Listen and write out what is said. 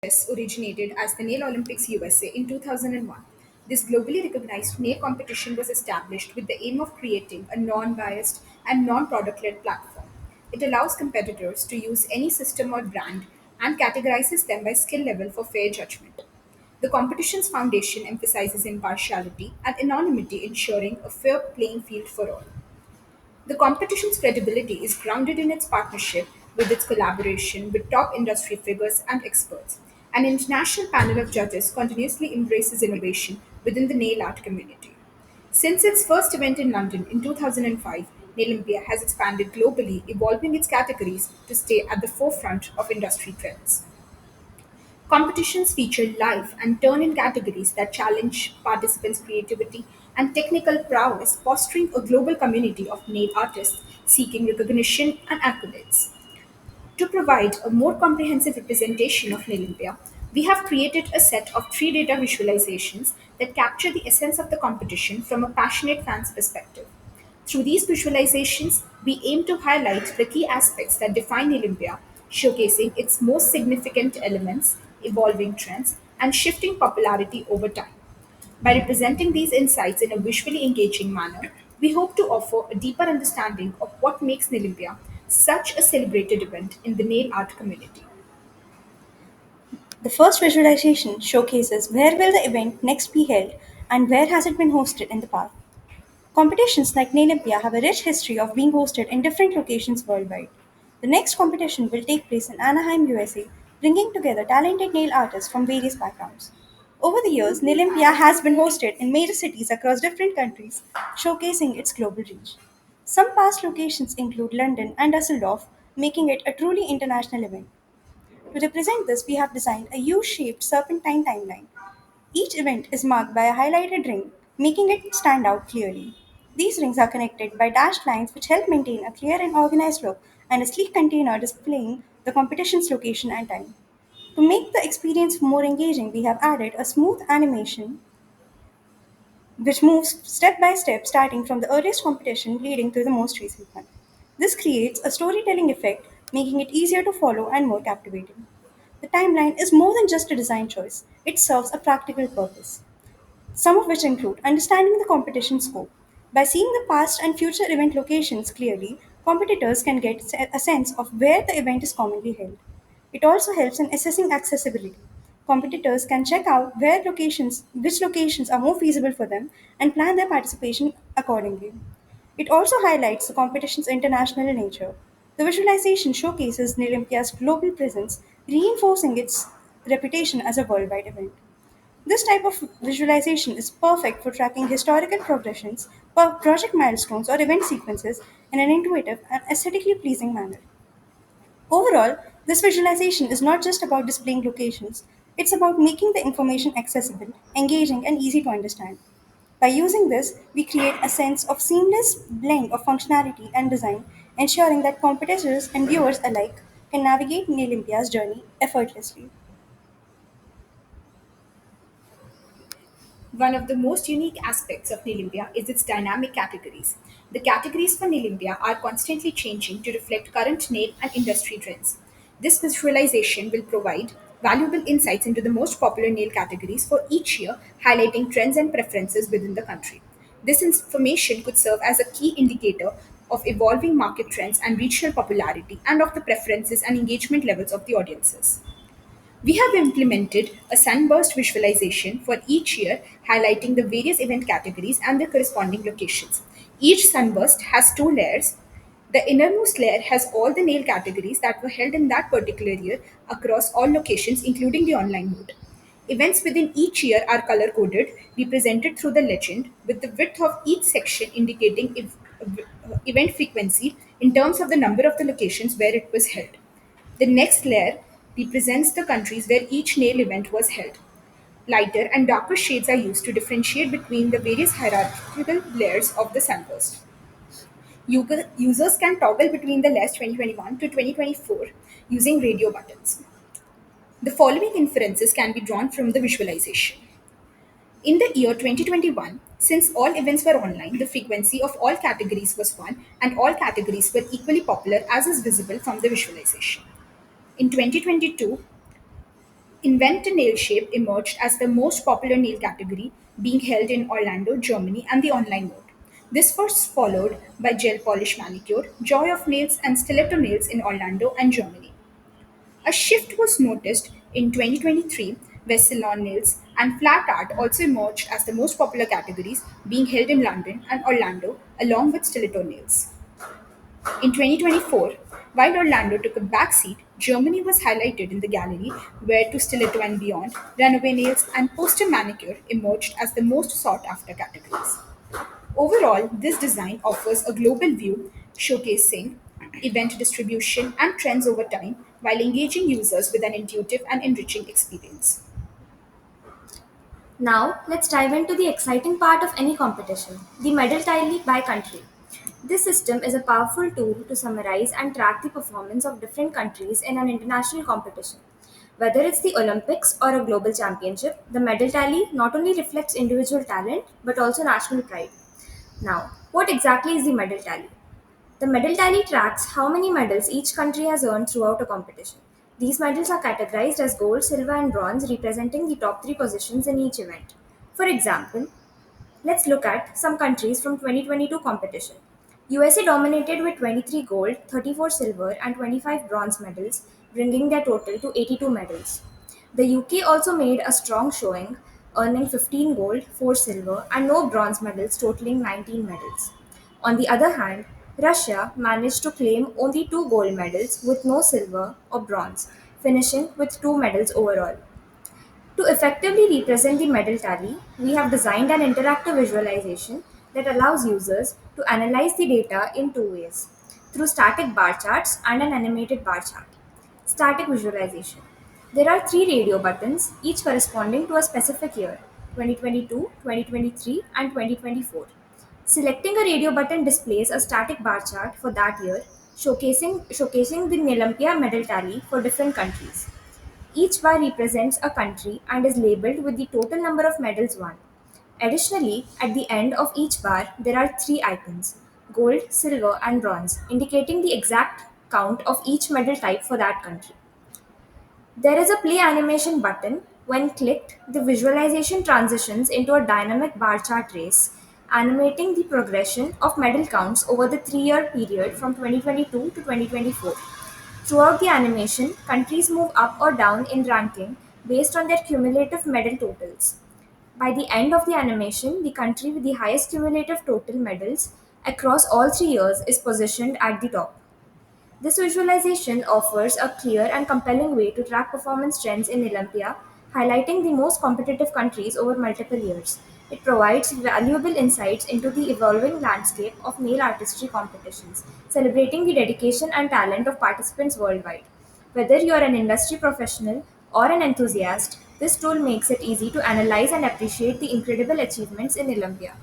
originated as the Nail Olympics USA in 2001. This globally recognized nail competition was established with the aim of creating a non biased and non product led platform. It allows competitors to use any system or brand and categorizes them by skill level for fair judgment. The competition's foundation emphasizes impartiality and anonymity, ensuring a fair playing field for all. The competition's credibility is grounded in its partnership with its collaboration with top industry figures and experts. An international panel of judges continuously embraces innovation within the nail art community. Since its first event in London in 2005, Nailolympia has expanded globally, evolving its categories to stay at the forefront of industry trends. Competitions feature live and turn in categories that challenge participants' creativity and technical prowess, fostering a global community of nail artists seeking recognition and accolades. To provide a more comprehensive representation of Nailympia, we have created a set of three data visualizations that capture the essence of the competition from a passionate fan's perspective. Through these visualizations, we aim to highlight the key aspects that define Olympia, showcasing its most significant elements, evolving trends, and shifting popularity over time. By representing these insights in a visually engaging manner, we hope to offer a deeper understanding of what makes Olympia such a celebrated event in the nail art community. The first visualization showcases where will the event next be held and where has it been hosted in the past. Competitions like Nailympia have a rich history of being hosted in different locations worldwide. The next competition will take place in Anaheim, USA, bringing together talented nail artists from various backgrounds. Over the years, Nailympia has been hosted in major cities across different countries, showcasing its global reach. Some past locations include London and Dusseldorf, making it a truly international event. To represent this, we have designed a U shaped serpentine timeline. Each event is marked by a highlighted ring, making it stand out clearly. These rings are connected by dashed lines which help maintain a clear and organized look, and a sleek container displaying the competition's location and time. To make the experience more engaging, we have added a smooth animation which moves step by step, starting from the earliest competition leading to the most recent one. This creates a storytelling effect, making it easier to follow and more captivating. The timeline is more than just a design choice, it serves a practical purpose, some of which include understanding the competition scope. By seeing the past and future event locations clearly, competitors can get a sense of where the event is commonly held. It also helps in assessing accessibility. Competitors can check out which locations are more feasible for them, and plan their participation accordingly. It also highlights the competition's international nature. The visualization showcases Olympia's global presence, reinforcing its reputation as a worldwide event. This type of visualization is perfect for tracking historical progressions, project milestones, or event sequences in an intuitive and aesthetically pleasing manner. Overall, this visualization is not just about displaying locations, it's about making the information accessible, engaging, and easy to understand. By using this, we create a sense of seamless blend of functionality and design, ensuring that competitors and viewers alike can navigate Olympia's journey effortlessly. One of the most unique aspects of Nilimbia is its dynamic categories. The categories for Nilimbia are constantly changing to reflect current nail and industry trends. This visualization will provide valuable insights into the most popular nail categories for each year, highlighting trends and preferences within the country. This information could serve as a key indicator of evolving market trends and regional popularity, and of the preferences and engagement levels of the audiences. We have implemented a sunburst visualization for each year, highlighting the various event categories and their corresponding locations. Each sunburst has two layers. The innermost layer has all the nail categories that were held in that particular year across all locations, including the online mode. Events within each year are color coded, represented through the legend, with the width of each section indicating event frequency in terms of the number of the locations where it was held. The next layer represents the countries where each nail event was held. Lighter and darker shades are used to differentiate between the various hierarchical layers of the sunburst. Users can toggle between the layers 2021 to 2024 using radio buttons. The following inferences can be drawn from the visualization. In the year 2021, since all events were online, the frequency of all categories was 1, and all categories were equally popular as is visible from the visualization. In 2022, Invent a Nail Shape emerged as the most popular nail category, being held in Orlando, Germany, and the online mode. This was followed by Gel Polish Manicure, Joy of Nails, and Stiletto Nails in Orlando and Germany. A shift was noticed in 2023 where salon nails and flat art also emerged as the most popular categories, being held in London and Orlando along with stiletto nails. In 2024, while Orlando took a backseat, Germany was highlighted in the gallery where To Stiletto and Beyond, Runaway Nails, and Poster Manicure emerged as the most sought after categories. Overall, this design offers a global view, showcasing event distribution and trends over time while engaging users with an intuitive and enriching experience. Now, let's dive into the exciting part of any competition, the medal tally by country. This system is a powerful tool to summarize and track the performance of different countries in an international competition. Whether it's the Olympics or a global championship, the medal tally not only reflects individual talent but also national pride. Now, what exactly is the medal tally? The medal tally tracks how many medals each country has earned throughout a competition. These medals are categorized as gold, silver, and bronze, representing the top three positions in each event. For example, let's look at some countries from 2022 competition. USA dominated with 23 gold, 34 silver, and 25 bronze medals, bringing their total to 82 medals. The UK also made a strong showing, earning 15 gold, 4 silver, and no bronze medals, totaling 19 medals. On the other hand, Russia managed to claim only 2 gold medals with no silver or bronze, finishing with 2 medals overall. To effectively represent the medal tally, we have designed an interactive visualization that allows users to analyze the data in two ways, through static bar charts and an animated bar chart. Static visualization. There are three radio buttons, each corresponding to a specific year: 2022, 2023, and 2024. Selecting a radio button displays a static bar chart for that year, showcasing the Olympia medal tally for different countries. Each bar represents a country and is labeled with the total number of medals won. Additionally, at the end of each bar, there are three icons: gold, silver, and bronze, indicating the exact count of each medal type for that country. There is a play animation button. When clicked, the visualization transitions into a dynamic bar chart race, animating the progression of medal counts over the 3 year period from 2022 to 2024. Throughout the animation, countries move up or down in ranking based on their cumulative medal totals. By the end of the animation, the country with the highest cumulative total medals across all 3 years is positioned at the top. This visualization offers a clear and compelling way to track performance trends in Olympia, highlighting the most competitive countries over multiple years. It provides valuable insights into the evolving landscape of nail artistry competitions, celebrating the dedication and talent of participants worldwide. Whether you are an industry professional or an enthusiast, this tool makes it easy to analyze and appreciate the incredible achievements in Olympia.